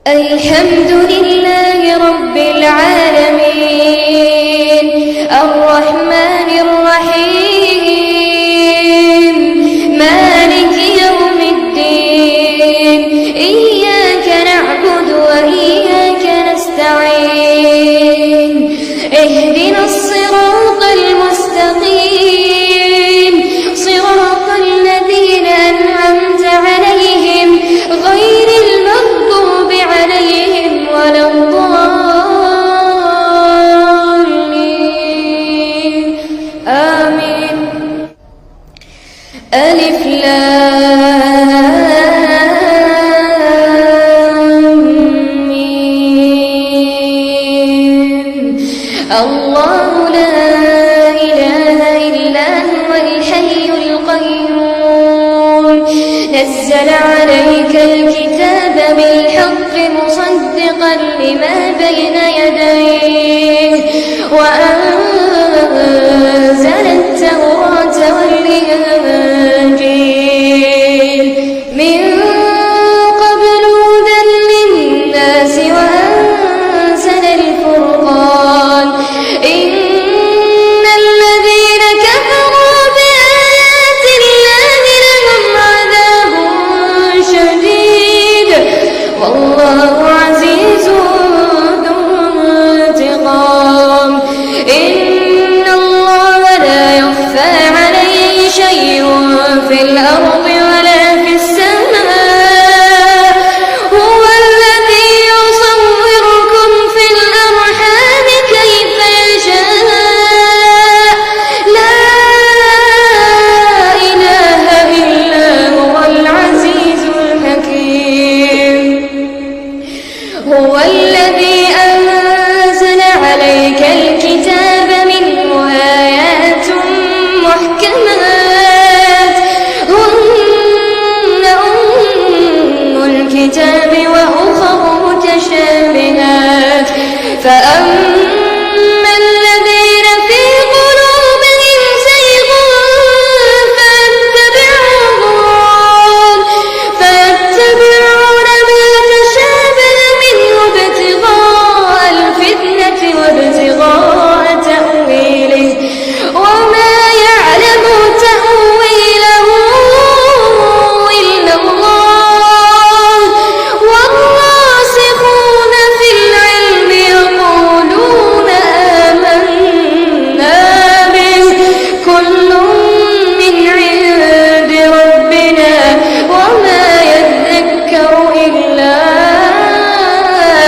الحمد لله رب العالمين الرحمن الرحيم مالك يوم الدين إياك نعبد وإياك نستعين اهدنا الصراط المستقيم صراط الذين أنعمت عليهم غير المغضوب عليهم ولا الضالين آمين. ألف لام ميم الله لا إله إلا هو الحي القيوم نزل عليك الكتاب بالحق مصدقا لما بين يديه وأنزل التوراة والإنجيل من قبل هدى للناس وأنزل الفرقان إن الذين كفروا بآيات الله لهم عذاب شديد والله عزيز ذو انتقام إن الله لا يخفى عليه شيء في الأرض ولا في السماء هو الذي يصوركم في الأرحام كيف يشاء لا إله إلا هو العزيز الحكيم هو الذي أنزل عليك الكتاب منه آيات محكمات هن أم الكتاب وأخر متشابهات فأما الذين في قلوبهم زيغ فيتبعون ما تشابه منه ابتغاء الفتنة وابتغاء تأويله وما يعلم تأويله إلا الله والراسخون في العلم يقولون آمنا به كل من عند ربنا وما يذكر إلا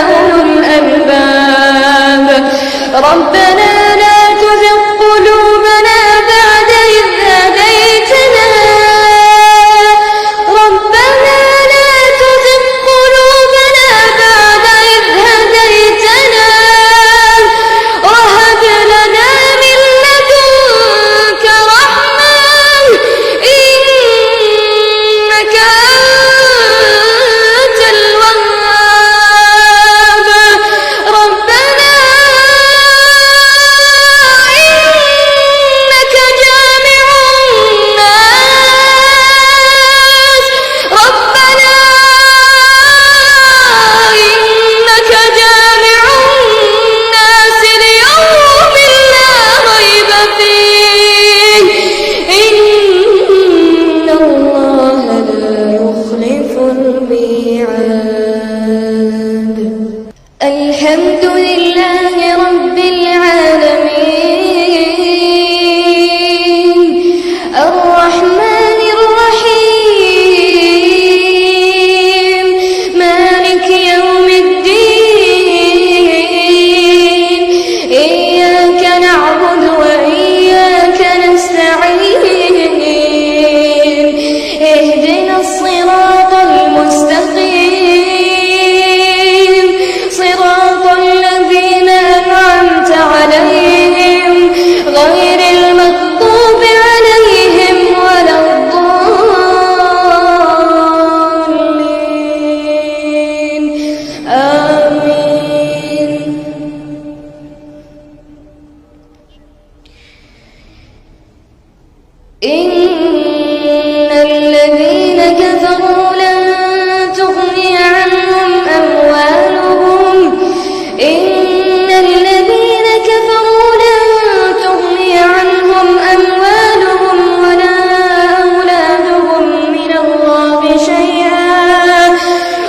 أولو الألباب ربنا لا تزغ قلوبنا بعد إذ هديتنا ربنا لا تزغ قلوبنا بعد إذ هديتنا وهب لنا من لدنك رحمة إنك أنت الوهاب ربنا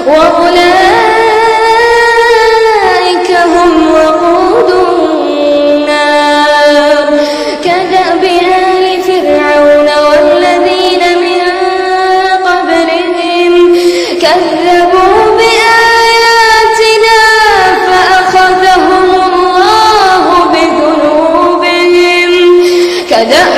وأولئك هم وقود النار كدأب آل فرعون والذين من قبلهم كذبوا بآياتنا فأخذهم الله بذنوبهم كدأب